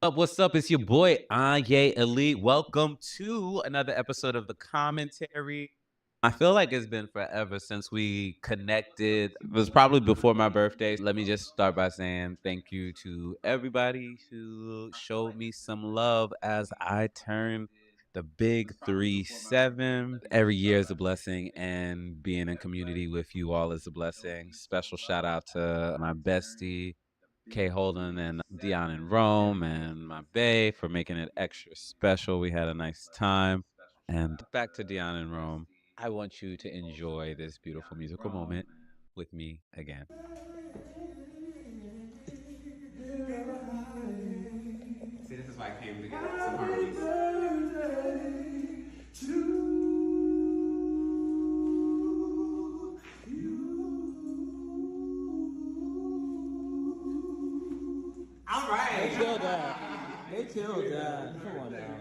What's up? It's your boy Anye Elite. Welcome to another episode of the commentary. I feel like it's been forever since we connected. It was probably before my birthday. Let me just start by saying thank you to everybody who showed me some love as I turned the big 3-7. Every year is a blessing, and being in community with you all is a blessing. Special shout out to my bestie Kay Holden and Dion in Rome and my bae for making it extra special. We had a nice time. And back to Dion in Rome. I want you to enjoy this beautiful musical moment with me again. See, this is why I came to get some harmonies. All They right. killed that. They killed that. Come on now.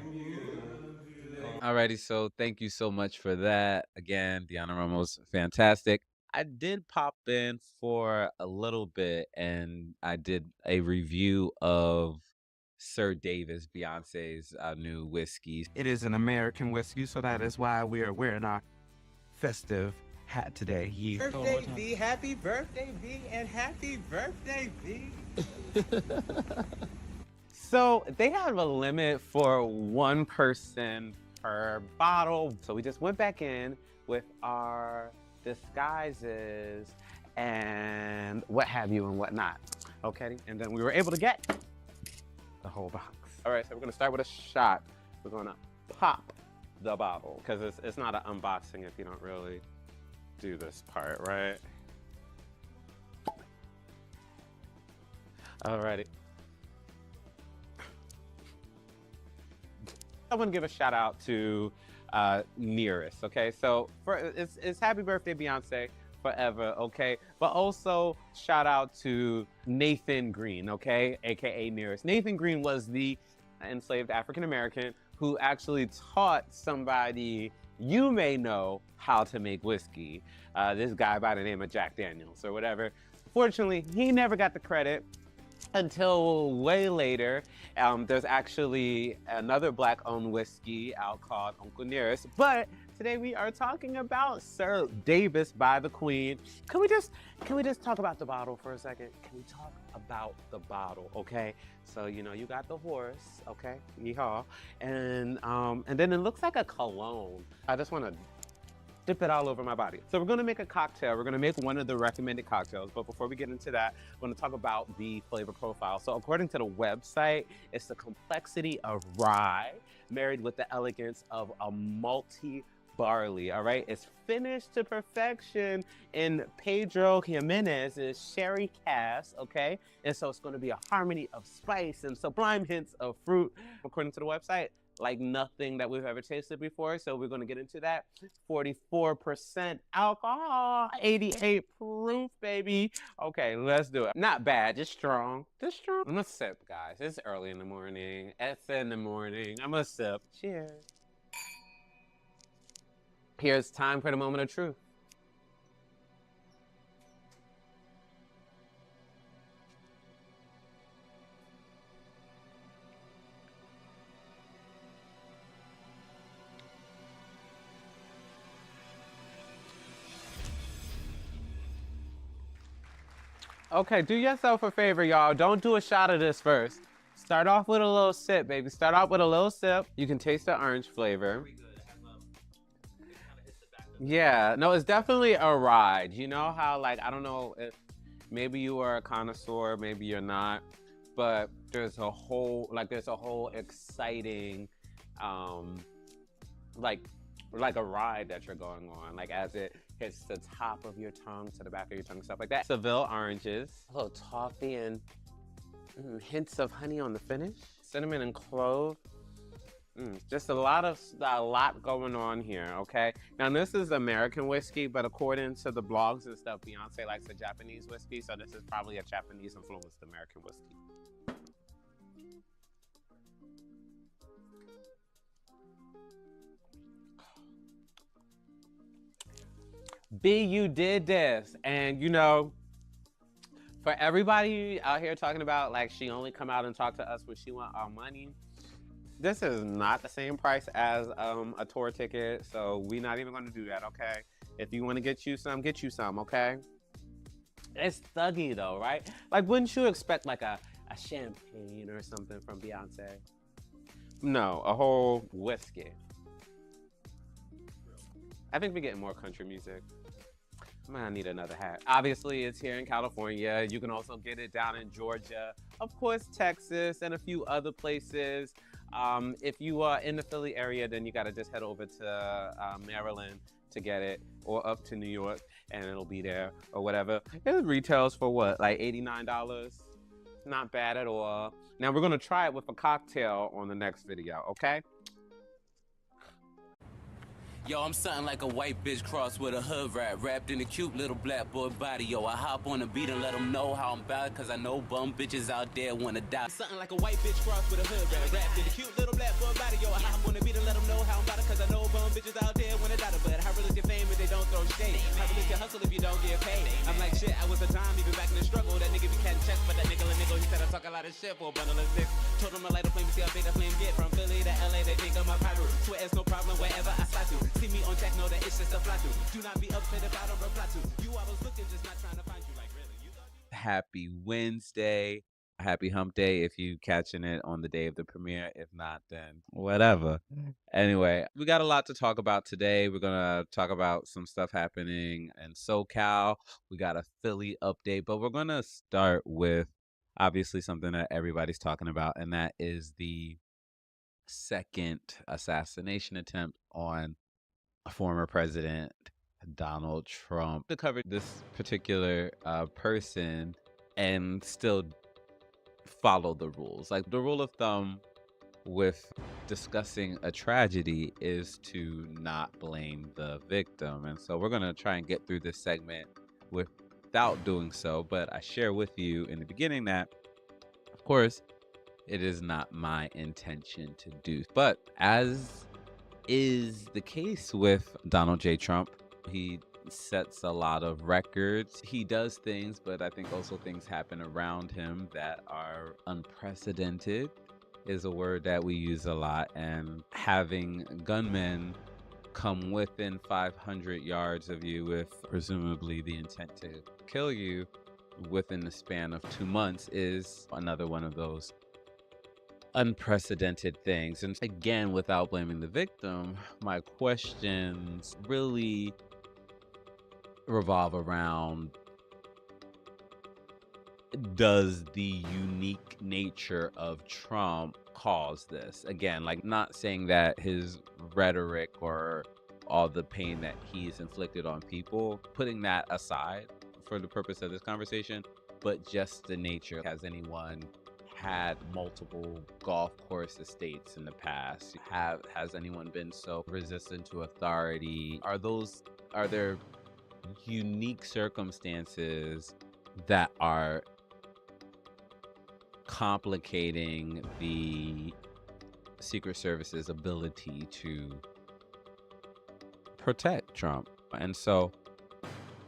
Alrighty, so thank you so much for that. Again, Deanna Romo's fantastic. I did pop in for a little bit and I did a review of Sir Davis, Beyonce's new whiskey. It is an American whiskey, so that is why we are wearing our festive hat today. Birthday V, happy birthday V, and happy birthday V. So they have a limit for one person per bottle. So we just went back in with our disguises and what have you and whatnot. Okay, and then we were able to get the whole box. All right, so we're gonna start with a shot. We're gonna pop the bottle because it's not an unboxing if you don't really do this part, right? Alrighty. I want to give a shout out to Nearest, okay? So it's happy birthday, Beyonce, forever, okay? But also shout out to Nathan Green, okay? AKA Nearest. Nathan Green was the enslaved African American who actually taught somebody you may know how to make whiskey. This guy by the name of Jack Daniels or whatever. Fortunately, he never got the credit until way later. There's actually another Black-owned whiskey out called Uncle Nearest, but today we are talking about Sir Davis by the Queen. Can we just talk about the bottle for a second? Can we talk about the bottle, okay? So you know you got the horse, okay? Yeehaw, and then it looks like a cologne. I just want to dip it all over my body. So we're gonna make a cocktail. We're gonna make one of the recommended cocktails. But before we get into that, we're gonna talk about the flavor profile. So according to the website, it's the complexity of rye married with the elegance of a malty barley, all right? It's finished to perfection in Pedro Jimenez's sherry cask, okay? And so it's gonna be a harmony of spice and sublime hints of fruit, according to the website, like nothing that we've ever tasted before. So we're gonna get into that. 44% alcohol, 88 proof, baby. Okay, let's do it. Not bad, just strong, just strong. I'm gonna sip, guys. It's early in the morning. It's in the morning. I'm gonna sip. Cheers. Here's time for the moment of truth. Okay, do yourself a favor, y'all. Don't do a shot of this first. Start off with a little sip, baby. Start off with a little sip. You can taste the orange flavor. Yeah, no, it's definitely a ride. You know how, like, I don't know if maybe you are a connoisseur, maybe you're not, but there's a whole exciting, like a ride that you're going on, like as it hits the top of your tongue to the back of your tongue, stuff like that. Seville oranges, a little toffee and hints of honey on the finish, cinnamon and clove. Just a lot going on here, okay? Now this is American whiskey, but according to the blogs and stuff, Beyonce likes a Japanese whiskey, so this is probably a Japanese influenced American whiskey. B, you did this, and you know, For everybody out here talking about like she only come out and talk to us when she want our money, this is not the same price as a tour ticket, so we're not even gonna do that, okay? If you wanna get you some, okay? It's thuggy though, right? Like, wouldn't you expect like a champagne or something from Beyonce? No, a whole whiskey. I think we're getting more country music. I might need another hat. Obviously, it's here in California. You can also get it down in Georgia, of course, Texas, and a few other places. If you are in the Philly area, then you gotta just head over to Maryland to get it, or up to New York, and it'll be there, or whatever. It retails for what, like $89? Not bad at all. Now we're gonna try it with a cocktail on the next video, okay? Yo, I'm something like a white bitch crossed with a hood rat, wrapped in a cute little black boy body. Yo, I hop on the beat and let them know how I'm bad, cause I know bum bitches out there wanna die. Something like a white bitch crossed with a hood rat, wrapped in a cute little black boy body. Yo, I hop on the beat and let them know how I'm bad, cause I know bum bitches out there wanna die. But how real is your fame if they don't throw shade? How real is your hustle if you don't get paid? I'm like, shit, I was a time, even back in the struggle. That nigga be catching checks, but that nigga, he said I talk a lot of shit for a bundle of sticks. Told him I light a flame, see how big that flame get. From Philly to LA, they think I'm a pirate. Swear it's no problem wherever I slide to. See me on tech, know that it's just a fly through. Do not be upset if I don't reply to you. I was looking, just not trying to find you. Like, really, you Happy Wednesday. Happy hump day if you catching it on the day of the premiere. If not, then whatever. Anyway, we got a lot to talk about today. We're going to talk about some stuff happening in SoCal. We got a Philly update, but we're going to start with obviously something that everybody's talking about, and that is the second assassination attempt on former President Donald Trump. To cover this particular person and still follow the rules. Like, the rule of thumb with discussing a tragedy is to not blame the victim. And so we're going to try and get through this segment without doing so. But I share with you in the beginning that, of course, it is not my intention to do. But as is the case with Donald J. Trump, he sets a lot of records. He does things, but I think also things happen around him that are unprecedented, is a word that we use a lot. And having gunmen come within 500 yards of you with presumably the intent to kill you within the span of 2 months is another one of those unprecedented things. And again, without blaming the victim, my questions really revolve around, does the unique nature of Trump cause this? Again, like, not saying that his rhetoric or all the pain that he's inflicted on people, putting that aside for the purpose of this conversation, but just the nature. Has anyone had multiple golf course estates in the past? Has anyone been so resistant to authority? Are there unique circumstances that are complicating the Secret Service's ability to protect Trump? And so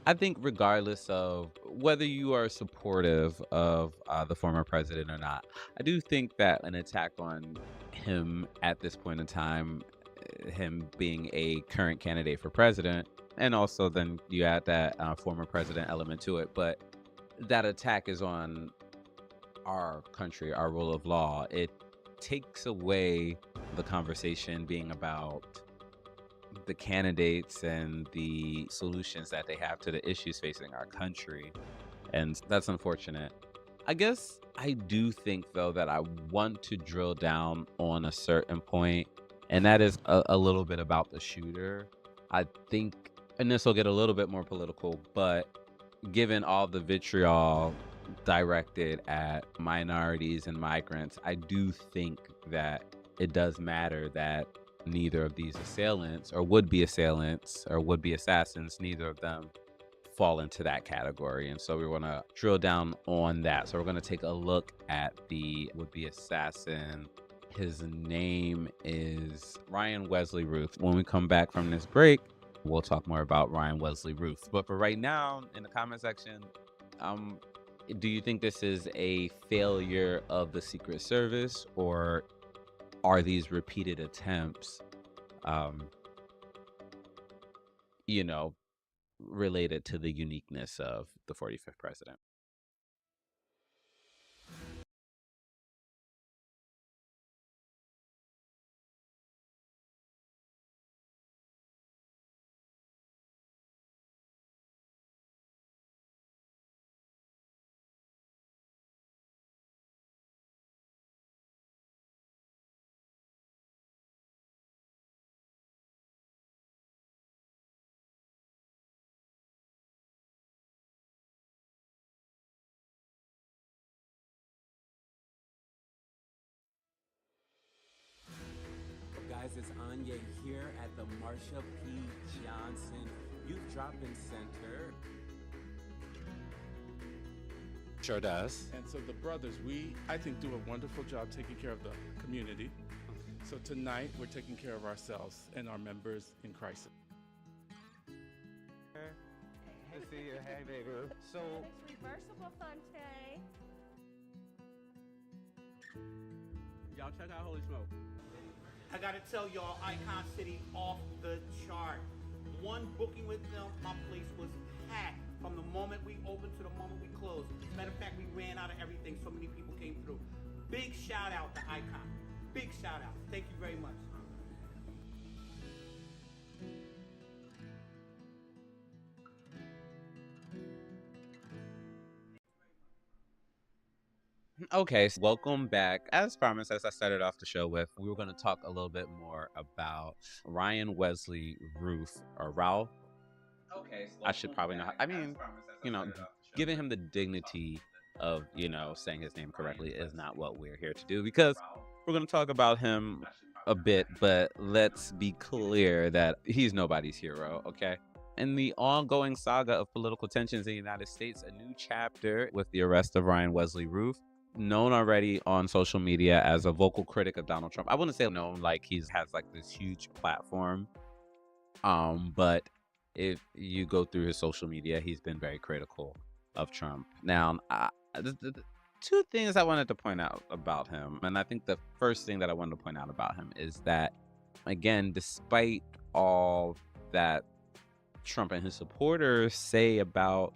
I think regardless of whether you are supportive of the former president or not, I do think that an attack on him at this point in time, him being a current candidate for president, and also then you add that former president element to it, but that attack is on our country, our rule of law. It takes away the conversation being about the candidates and the solutions that they have to the issues facing our country. And that's unfortunate. I guess I do think, though, that I want to drill down on a certain point, and that is a little bit about the shooter. I think, and this will get a little bit more political, but given all the vitriol directed at minorities and migrants, I do think that it does matter that neither of these assailants or would-be assailants or would-be assassins, neither of them fall into that category. And so we want to drill down on that. So we're going to take a look at the would-be assassin. His name is Ryan Wesley Ruth. When we come back from this break, we'll talk more about Ryan Wesley Ruth. But for right now, in the comment section, Do you think this is a failure of the Secret Service, or are these repeated attempts, um, you know, related to the uniqueness of the 45th president? Guys, it's Anye here at the Marsha P. Johnson Youth Drop-In Center. Sure does. And so the brothers, I think, do a wonderful job taking care of the community. So tonight, we're taking care of ourselves and our members in crisis. Good to see you. Hey, baby. So, It's reversible Fonte. Y'all check out Holy Smoke. I gotta tell y'all, Icon City off the chart. One booking with them, my place was packed from the moment we opened to the moment we closed. As a matter of fact, we ran out of everything. So many people came through. Big shout out to Icon. Big shout out. Thank you very much. Okay, so welcome back. As promised, as I started off the show with, we were going to talk a little bit more about Ryan Wesley Roof, or Ralph. Okay, so I should probably know. Giving him the dignity of, saying his name correctly is not what we're here to do, because we're going to talk about him a bit, but let's be clear that he's nobody's hero, okay? In the ongoing saga of political tensions in the United States, a new chapter with the arrest of Ryan Wesley Roof, known already on social media as a vocal critic of Donald Trump. I wouldn't say known like he has like this huge platform, but if you go through his social media, he's been very critical of Trump. Now, the two things I wanted to point out about him, and I think the first thing that I wanted to point out about him is that, again, despite all that Trump and his supporters say about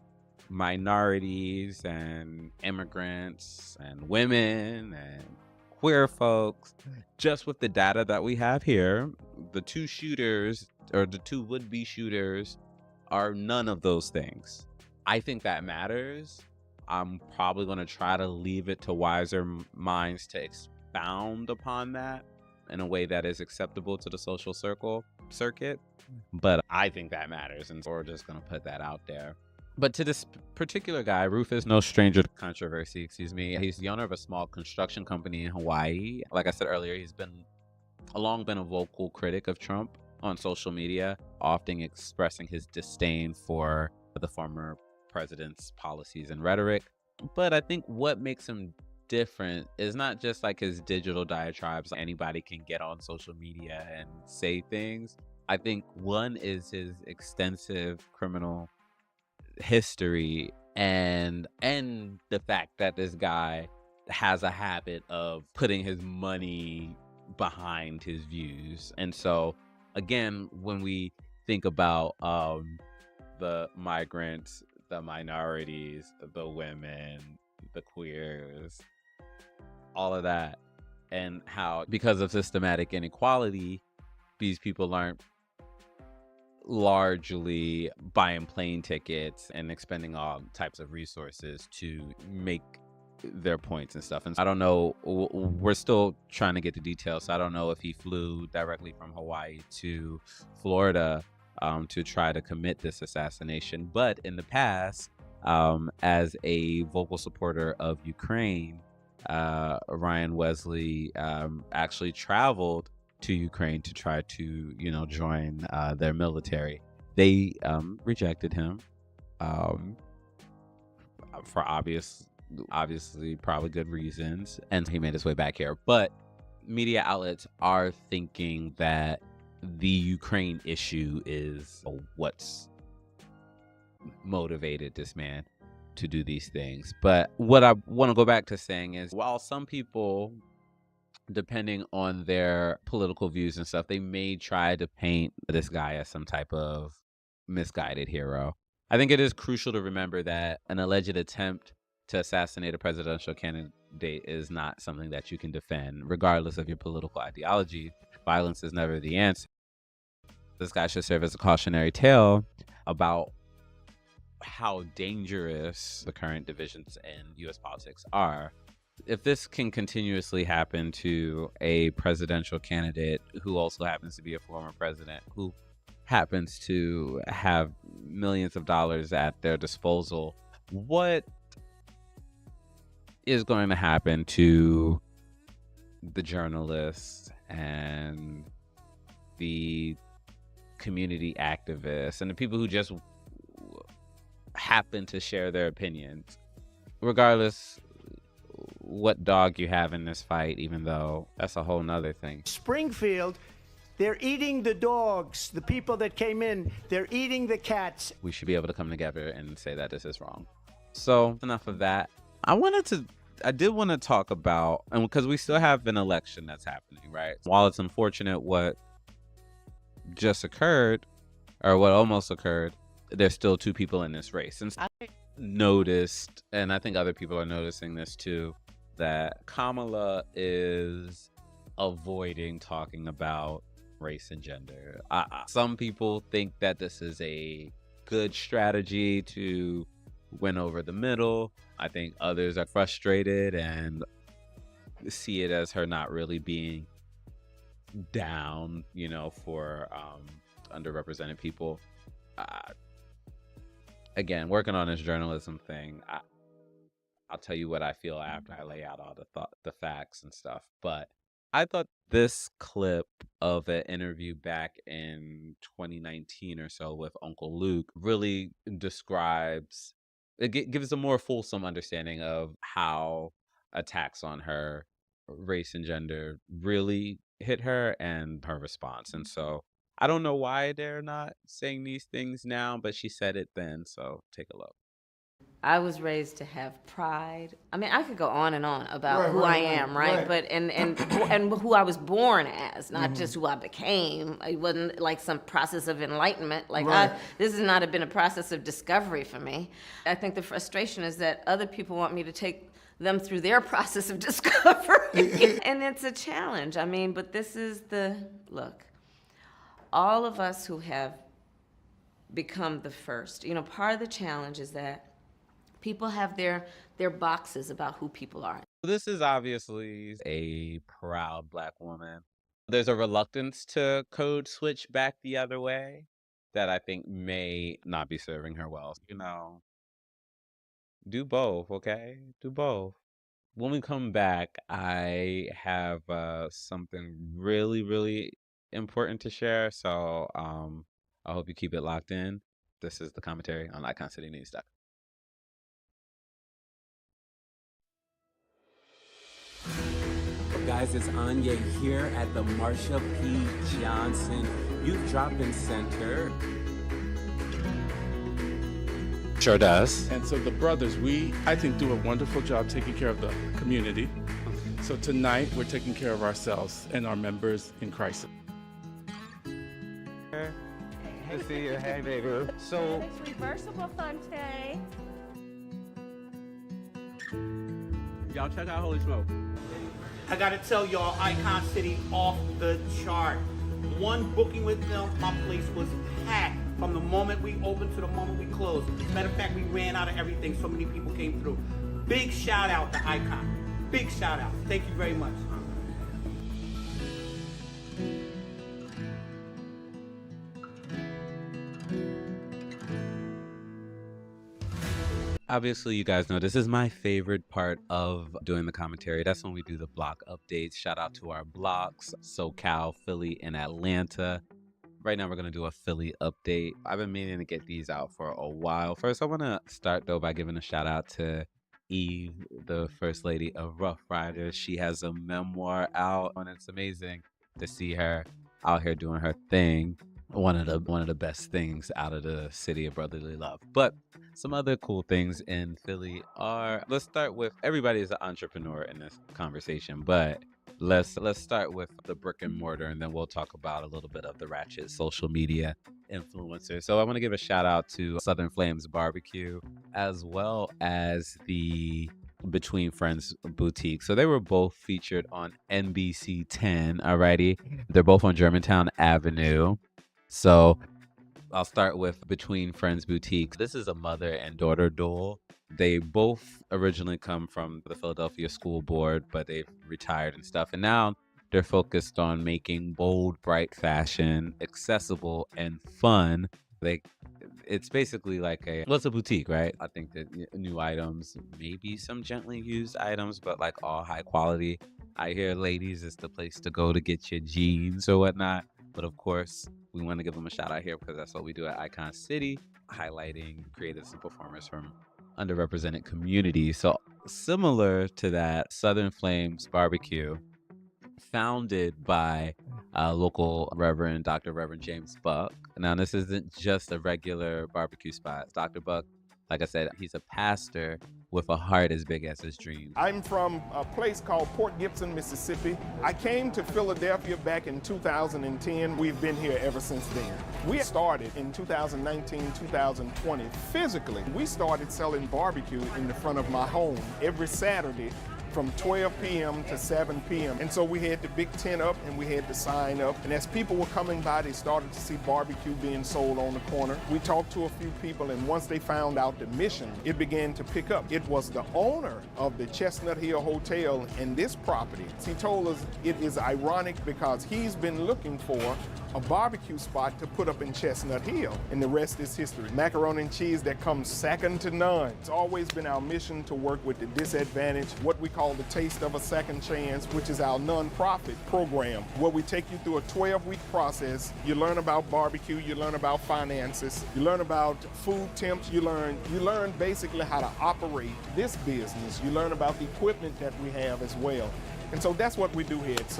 minorities and immigrants and women and queer folks, just with the data that we have here, the two shooters, or the two would-be shooters, are none of those things. I think that matters. I'm probably going to try to leave it to wiser minds to expound upon that in a way that is acceptable to the social circuit, but I think that matters, and so we're just going to put that out there. But to this particular guy, Roof is no stranger to controversy, He's the owner of a small construction company in Hawaii. Like I said earlier, he's long been a vocal critic of Trump on social media, often expressing his disdain for the former president's policies and rhetoric. But I think what makes him different is not just like his digital diatribes. Anybody can get on social media and say things. I think one is his extensive criminal history and the fact that this guy has a habit of putting his money behind his views. And so again, when we think about the migrants, the minorities, the women, the queers, all of that, and how because of systematic inequality, these people aren't largely buying plane tickets and expending all types of resources to make their points and stuff. And I don't know, we're still trying to get the details, so I don't know if he flew directly from Hawaii to Florida to try to commit this assassination. But in the past, as a vocal supporter of Ukraine, Ryan Wesley actually traveled to Ukraine to try to, join their military. They rejected him for obviously probably good reasons, and he made his way back here. But media outlets are thinking that the Ukraine issue is what's motivated this man. to do these things. But what I want to go back to saying is, while some people, depending on their political views and stuff, they may try to paint this guy as some type of misguided hero, I think it is crucial to remember that an alleged attempt to assassinate a presidential candidate is not something that you can defend, regardless of your political ideology. Violence is never the answer. This guy should serve as a cautionary tale about how dangerous the current divisions in U.S. politics are. If this can continuously happen to a presidential candidate who also happens to be a former president, who happens to have millions of dollars at their disposal, what is going to happen to the journalists and the community activists and the people who just happen to share their opinions, regardless what dog you have in this fight, even though that's a whole nother thing. Springfield, they're eating the dogs. The people that came in, they're eating the cats. We should be able to come together and say that this is wrong. So enough of that. I did want to talk about, and because we still have an election that's happening, right? While it's unfortunate what just occurred, or what almost occurred, there's still two people in this race. And I noticed, and I think other people are noticing this too, that Kamala is avoiding talking about race and gender. Some people think that this is a good strategy to win over the middle. I think others are frustrated and see it as her not really being down, for underrepresented people. Again, working on this journalism thing, I'll tell you what I feel after I lay out all the facts and stuff. But I thought this clip of an interview back in 2019 or so with Uncle Luke really describes, it gives a more fulsome understanding of how attacks on her race and gender really hit her and her response. And so I don't know why they're not saying these things now, but she said it then. So take a look. I was raised to have pride. I mean, I could go on and on about who I am, right? But and who I was born as, not just who I became. It wasn't like some process of enlightenment. This has not been a process of discovery for me. I think the frustration is that other people want me to take them through their process of discovery. And it's a challenge. I mean, but this is look, all of us who have become the first, part of the challenge is that people have their boxes about who people are. This is obviously a proud Black woman. There's a reluctance to code switch back the other way that I think may not be serving her well. Do both, okay? Do both. When we come back, I have something really, really important to share. So I hope you keep it locked in. This is the commentary on Icon City News. Guys, it's Anye here at the Marsha P. Johnson Youth Drop-In Center. Sure does. And so the brothers, I think, do a wonderful job taking care of the community. So tonight, we're taking care of ourselves and our members in crisis. Good to see you. Hey, baby. So, It's reversible Fante. y'all check out Holy Smoke. I gotta tell y'all, Icon City off the chart. One booking with them, my place was packed from the moment we opened to the moment we closed. As a matter of fact, we ran out of everything. So many people came through. Big shout out to Icon. Big shout out. Thank you very much. Obviously, you guys know this is my favorite part of doing the commentary. That's when we do the block updates. Shout out to our blocks, SoCal, Philly, and Atlanta. Right now, we're going to do a Philly update. I've been meaning to get these out for a while. First, I want to start, though, by giving a shout out to Eve, the First Lady of Rough Riders. She has a memoir out, and it's amazing to see her out here doing her thing. one of the best things out of the city of brotherly love. But some other cool things in Philly are, let's start with, everybody is an entrepreneur in this conversation, but let's start with the brick and mortar, and then we'll talk about a little bit of the ratchet social media influencers. So I want to give a shout out to Southern Flames Barbecue, as well as the Between Friends Boutique. So they were both featured on NBC 10. Alrighty, they're both on Germantown Avenue. So I'll start with Between Friends Boutique. This is a mother and daughter duel. They both originally come from the Philadelphia School Board, but they've retired and stuff. And now they're focused on making bold, bright fashion accessible and fun. It's basically like it's a boutique, right? I think that new items, maybe some gently used items, but like all high quality. I hear, ladies, it's the place to go to get your jeans or whatnot. But of course, we want to give them a shout out here because that's what we do at Icon City, highlighting creatives and performers from underrepresented communities. So similar to that, Southern Flames Barbecue, founded by local Dr. Reverend James Buck. Now, this isn't just a regular barbecue spot. Dr. Buck, like I said, he's a pastor with a heart as big as his dreams. I'm from a place called Port Gibson, Mississippi. I came to Philadelphia back in 2010. We've been here ever since then. We started in 2019, 2020. Physically, we started selling barbecue in the front of my home every Saturday from 12 p.m. to 7 p.m. And so we had the big tent up and we had the sign up. And as people were coming by, they started to see barbecue being sold on the corner. We talked to a few people, and once they found out the mission, it began to pick up. It was the owner of the Chestnut Hill Hotel and this property. He told us it is ironic because he's been looking for a barbecue spot to put up in Chestnut Hill, and the rest is history. Macaroni and cheese that comes second to none. It's always been our mission to work with the disadvantaged, what we call the Taste of a Second Chance, which is our nonprofit program, where we take you through a 12-week process. You learn about barbecue, you learn about finances, you learn about food temps, you learn basically how to operate this business. You learn about the equipment that we have as well. And so that's what we do here at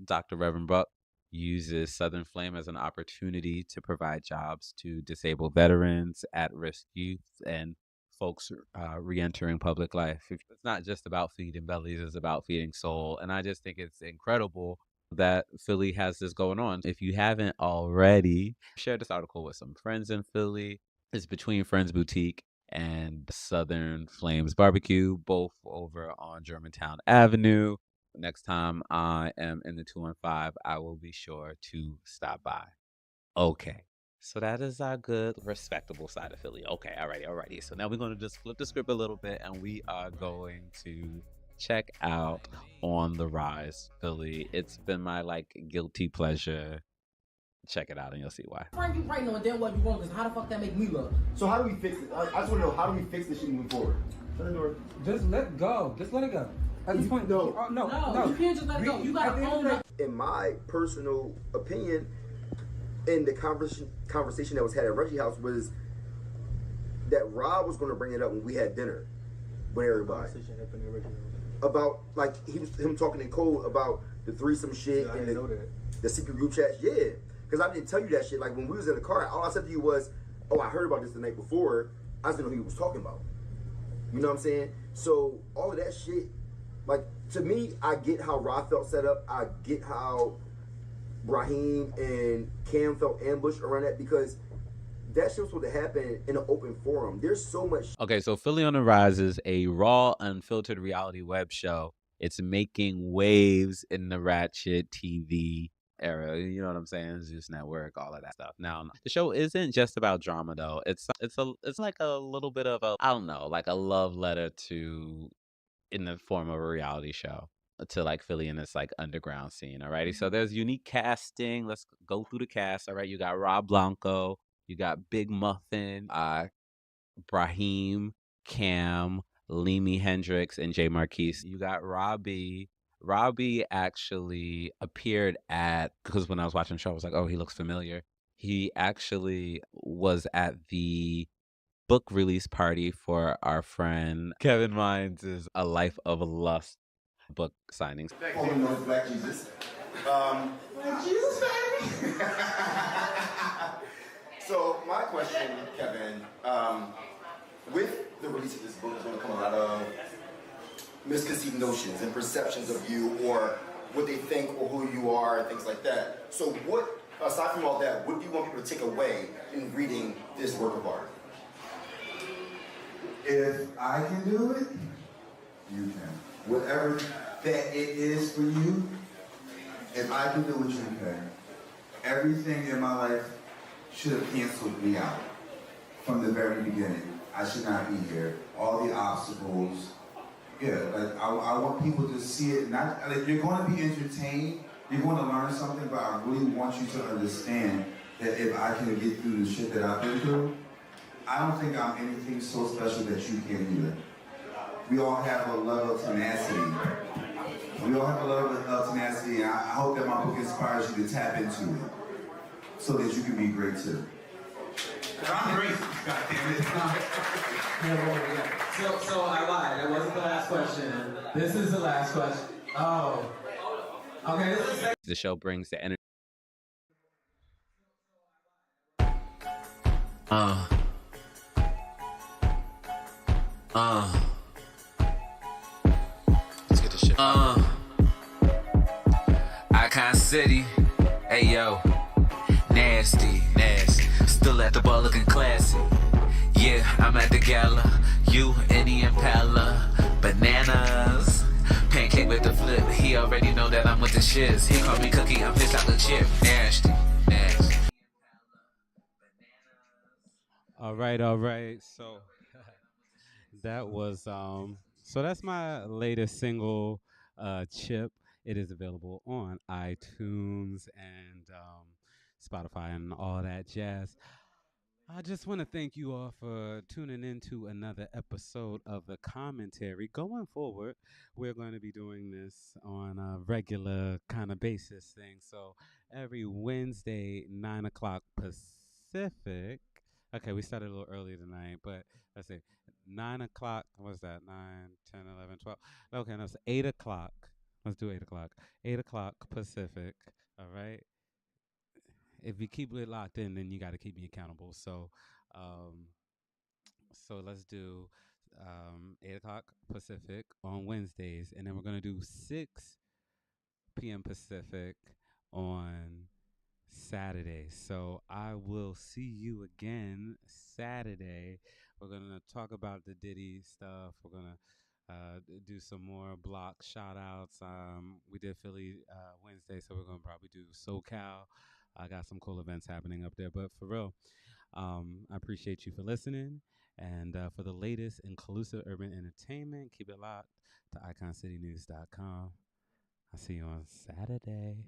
Dr. Reverend Buck uses Southern Flame as an opportunity to provide jobs to disabled veterans, at-risk youth, and folks re-entering public life. It's not just about feeding bellies, it's about feeding soul. And I just think it's incredible that Philly has this going on. If you haven't already, share this article with some friends in Philly. It's Between Friends Boutique and Southern Flames Barbecue, both over on Germantown Avenue. Next time I am in the 215, I will be sure to stop by. Okay, so that is our good, respectable side of Philly. Okay, alrighty. So now we're going to just flip the script a little bit, and we are going to check out On the Rise Philly. It's been my guilty pleasure. Check it out and you'll see why. You right knowing damn well you wrong, because how the fuck that make me look? So how do we fix it? I just want to know, how do we fix this shit moving forward? Just let go. Just let it go. At this point, no, you can't just let it go. You gotta own it. In my personal opinion, in the conversation that was had at Reggie House, was that Rob was going to bring it up when we had dinner with everybody. About him talking in code about the threesome shit and the secret group chats. Yeah, because I didn't tell you that shit. Like when we was in the car, all I said to you was, "Oh, I heard about this the night before." I just didn't know who he was talking about. You know what I'm saying? So all of that shit. Like, to me, I get how Rob felt set up. I get how Raheem and Cam felt ambushed around that, because that shit was supposed to happen in an open forum. There's so much. Okay, so Philly on the Rise is a raw, unfiltered reality web show. It's making waves in the ratchet TV era. You know what I'm saying? Zeus Network, all of that stuff. Now, the show isn't just about drama, though. It's like a little bit of a love letter to, in the form of a reality show, to Philly in this underground scene. Alrighty, so there's unique casting. Let's go through the cast. All right, you got Rob Blanco, you got Big Muffin, Brahim, Cam, Limi Hendrix, and Jay Marquise. You got Robbie. Robbie actually appeared because when I was watching the show, I was like, oh, he looks familiar. He actually was at the book release party for our friend Kevin Mines' A Life of Lust book signings. Formerly known as Black Jesus. Black Jesus, baby. So my question, Kevin, with the release of this book, is going to come a lot of misconceived notions and perceptions of you, or what they think, or who you are, and things like that. So what, aside from all that, what do you want people to take away in reading this work of art? If I can do it, you can. Whatever that it is for you, if I can do it, you can. Everything in my life should have canceled me out from the very beginning. I should not be here. All the obstacles. Yeah, like I want people to see it. Not like you're going to be entertained, you're going to learn something, but I really want you to understand that if I can get through the shit that I've been through, I don't think I'm anything so special that you can't either. We all have a level of tenacity. We all have a level of tenacity, and I hope that my book inspires you to tap into it so that you can be great too. I'm great, goddammit. So I lied. That wasn't the last question. This is the last question. Oh. Okay, this is The show brings the energy. Let's get this shit. Icon City. Hey yo. Nasty. Still at the bar looking classy. Yeah, I'm at the gala. You in the Impala. Bananas. Pancake with the flip. He already know that I'm with the shiz. He call me Cookie, I'm his chocolate chip. Nasty. All right. So that was so that's my latest single, Chip. It is available on iTunes and Spotify and all that jazz. I just want to thank you all for tuning into another episode of The Commentary. Going forward, we're going to be doing this on a regular kind of basis thing. So every Wednesday, 9 o'clock Pacific. Okay, we started a little early tonight, but let's see. 9 o'clock, what's that? 9, 10, 11, 12. Okay, that's 8 o'clock. Let's do 8 o'clock. 8 o'clock Pacific, all right? If you keep it locked in, then you got to keep me accountable. So, so let's do 8 o'clock Pacific on Wednesdays, and then we're gonna do 6 p.m. Pacific on Saturday. So I will see you again Saturday. We're gonna talk about the Diddy stuff. We're gonna do some more block shout outs. We did Philly Wednesday, so we're gonna probably do SoCal. I got some cool events happening up there, but for real, I appreciate you for listening. And for the latest inclusive urban entertainment, keep it locked to iconcitynews.com. I'll see you on Saturday.